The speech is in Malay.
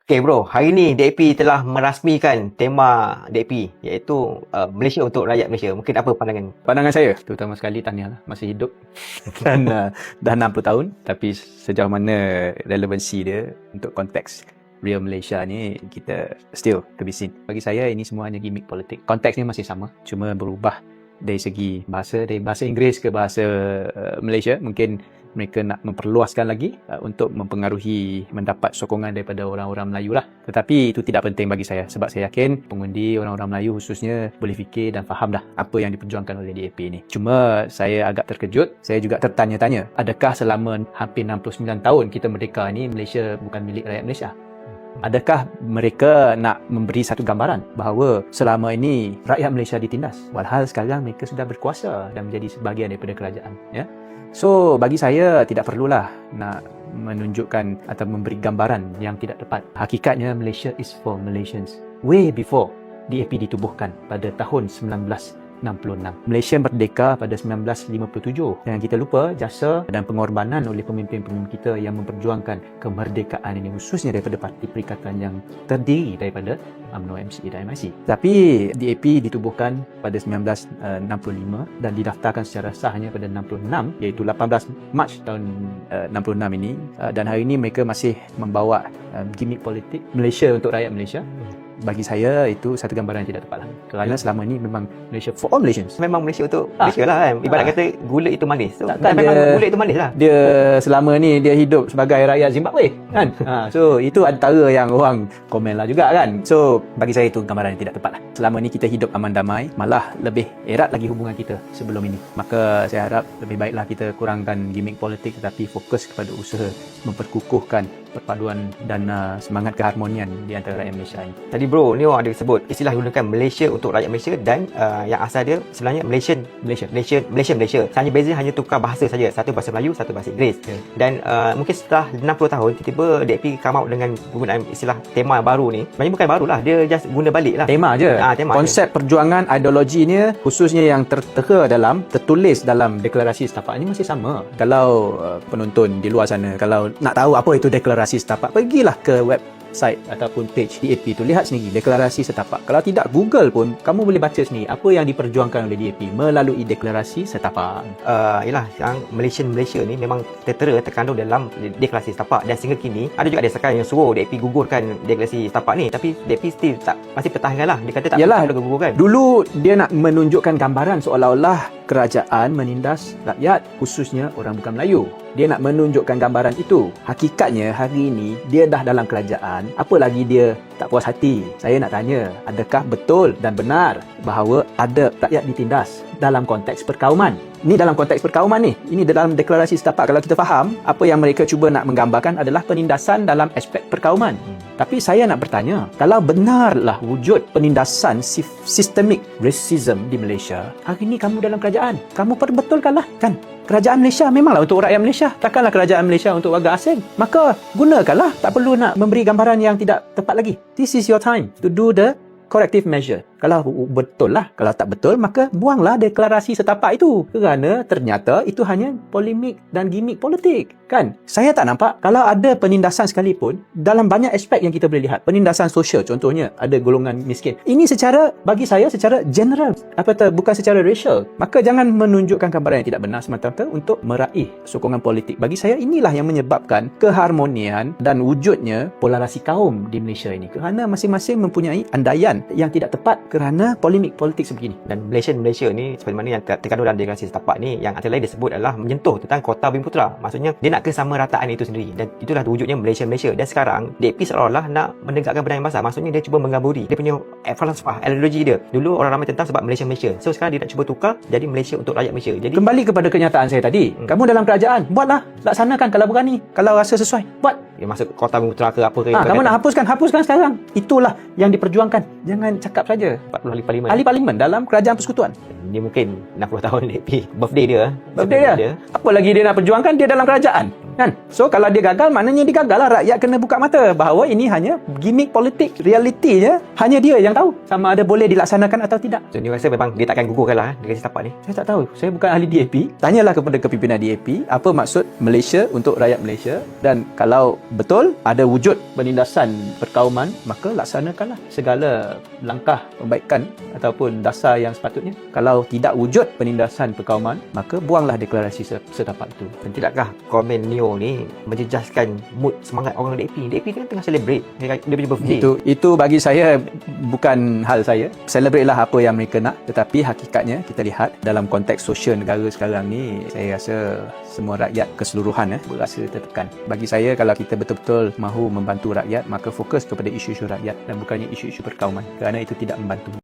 Okay bro, hari ni DAP telah merasmikan tema DAP iaitu Malaysia untuk rakyat Malaysia. Mungkin apa pandangan? Pandangan saya, terutama sekali tahniah lah, masih hidup dan dah 60 tahun. Tapi sejauh mana relevansi dia untuk konteks real Malaysia ni, kita still to be seen. Bagi saya ini semua hanya gimmick politik. Konteks ni masih sama, cuma berubah dari segi bahasa, dari bahasa Inggeris ke bahasa Malaysia. Mungkin mereka nak memperluaskan lagi untuk mempengaruhi, mendapat sokongan daripada orang-orang Melayu lah. Tetapi itu tidak penting bagi saya, sebab saya yakin pengundi orang-orang Melayu khususnya boleh fikir dan faham dah apa yang diperjuangkan oleh DAP ni. Cuma saya agak terkejut, saya juga tertanya-tanya, adakah selama hampir 69 tahun kita merdeka ni, Malaysia bukan milik rakyat Malaysia? Adakah mereka nak memberi satu gambaran bahawa selama ini rakyat Malaysia ditindas, walhal sekarang mereka sudah berkuasa dan menjadi sebahagian daripada kerajaan, ya? So, bagi saya tidak perlulah nak menunjukkan atau memberi gambaran yang tidak tepat. Hakikatnya Malaysia is for Malaysians. Way before DAP ditubuhkan pada tahun 1966. Malaysia merdeka pada 1957. Jangan kita lupa jasa dan pengorbanan oleh pemimpin-pemimpin kita yang memperjuangkan kemerdekaan ini, khususnya daripada parti perikatan yang terdiri daripada UMNO, MCA dan MIC. Tapi DAP ditubuhkan pada 1965 dan didaftarkan secara sahnya pada 66, iaitu 18 Mac tahun 66 ini. Dan hari ini mereka masih membawa gimmick politik Malaysia untuk rakyat Malaysia. Bagi saya itu satu gambaran yang tidak tepat lah. Kerana selama ini memang Malaysia for all Malaysians. Memang Malaysia untuk Malaysia lah kan. Ibarat kata gula itu manis. So, Takkan memang dia, gula itu manis lah. Dia selama ni dia hidup sebagai rakyat Zimbabwe kan. So itu antara yang orang komen lah juga kan. So bagi saya itu gambaran yang tidak tepat lah. Selama ni kita hidup aman damai, malah lebih erat lagi hubungan kita sebelum ini. Maka saya harap lebih baiklah kita kurangkan gimmick politik tetapi fokus kepada usaha memperkukuhkan perpaduan dan semangat keharmonian di antara rakyat Malaysia ini. Tadi bro, ni orang ada sebut istilah gunakan Malaysia untuk rakyat Malaysia dan yang asal dia sebenarnya Malaysia. Hanya beza hanya tukar bahasa saja. Satu bahasa Melayu, satu bahasa Inggeris. Dan mungkin setelah 60 tahun tiba-tiba DAP come out dengan penggunaan istilah tema baru ni. Sebenarnya bukan barulah, dia just guna balik lah. Tema je. Konsep perjuangan ideologinya khususnya yang tertulis dalam deklarasi setapak ini masih sama. Kalau penonton di luar sana kalau nak tahu apa itu deklarasi setapak, pergilah ke website ataupun page DAP tu, lihat sendiri deklarasi setapak. Kalau tidak, Google pun kamu boleh baca sendiri apa yang diperjuangkan oleh DAP melalui deklarasi setapak. Yalah, yang Malaysia ni memang terkandung dalam deklarasi setapak dan sehingga kini ada juga desakan yang suruh DAP gugurkan deklarasi setapak ni, tapi DAP still masih pertahankan lah. Dia kata tak perlu gugurkan. Dulu dia nak menunjukkan gambaran seolah-olah kerajaan menindas rakyat, khususnya orang bukan Melayu. Dia nak menunjukkan gambaran itu. Hakikatnya hari ini dia dah dalam kerajaan, apa lagi dia tak puas hati? Saya nak tanya, adakah betul dan benar bahawa ada rakyat ditindas dalam konteks perkauman? Ini dalam konteks perkauman ni. Ini dalam deklarasi setapak. Kalau kita faham, apa yang mereka cuba nak menggambarkan adalah penindasan dalam aspek perkauman. Tapi saya nak bertanya, kalau benarlah wujud penindasan systemic racism di Malaysia, hari ini kamu dalam kerajaan, kamu perbetulkanlah kan? Kerajaan Malaysia memanglah untuk rakyat Malaysia, takkanlah kerajaan Malaysia untuk warga asing. Maka gunakanlah, tak perlu nak memberi gambaran yang tidak tepat lagi. This is your time to do the corrective measure. Kalau betul lah, kalau tak betul, maka buanglah deklarasi setapak itu. Kerana ternyata itu hanya polemik dan gimmick politik. Kan? Saya tak nampak kalau ada penindasan sekalipun, dalam banyak aspek yang kita boleh lihat. Penindasan sosial contohnya, ada golongan miskin. Ini secara, bagi saya secara general, bukan secara racial. Maka jangan menunjukkan gambaran yang tidak benar semata-mata untuk meraih sokongan politik. Bagi saya inilah yang menyebabkan keharmonian dan wujudnya polarasi kaum di Malaysia ini. Kerana masing-masing mempunyai andaian yang tidak tepat kerana polemik politik sebegini. Dan Malaysia ni seperti mana yang terkandung dalam deklarasi setapak ni, yang antara lain disebut adalah menyentuh tentang kota Bumi Putera. Maksudnya dia nak kesamarataan itu sendiri, dan itulah wujudnya Malaysia. Dan sekarang DAP seolah-olah nak menegakkan benda yang besar. Maksudnya dia cuba menggamburi dia punya falsafah, ideologi dia. Dulu orang ramai tentang sebab Malaysia. So sekarang dia nak cuba tukar jadi Malaysia untuk rakyat Malaysia. Jadi kembali kepada kenyataan saya tadi, kamu dalam kerajaan, buatlah, laksanakan kalau berani, kalau rasa sesuai, buat. Ya, masuk kota Bumi Putera ke apa ke. Kamu nak hapuskan sekarang. Itulah yang diperjuangkan. Jangan cakap saja. 40 ahli parlimen. Ahli parlimen dalam kerajaan persekutuan. Dia mungkin 60 tahun DAP birthday dia. Apa lagi dia nak perjuangkan? Dia dalam kerajaan. Kan? So kalau dia gagal, maknanya dia gagal lah. Rakyat kena buka mata bahawa ini hanya gimmick politik. Realitinya hanya dia yang tahu sama ada boleh dilaksanakan atau tidak. So, ni rasa memang dia takkan gugurkan lah negara setapak ni. Saya tak tahu. Saya bukan ahli DAP. Tanyalah kepada kepimpinan DAP apa maksud Malaysia untuk rakyat Malaysia, dan kalau betul ada wujud penindasan perkauman, maka laksanakanlah segala langkah pembaikan ataupun dasar yang sepatutnya. Kalau tidak wujud penindasan perkauman, maka buanglah deklarasi setapak itu. Dan tidakkah komen Neo ni menjejaskan mood semangat orang DAP? DAP kan tengah celebrate dia punya birthday. Itu bagi saya bukan hal saya. Celebrate lah apa yang mereka nak, tetapi hakikatnya kita lihat dalam konteks sosial negara sekarang ni, saya rasa semua rakyat keseluruhan berasa tertekan. Bagi saya, kalau kita betul-betul mahu membantu rakyat, maka fokus kepada isu-isu rakyat dan bukannya isu-isu perkauman, kerana itu tidak membantu.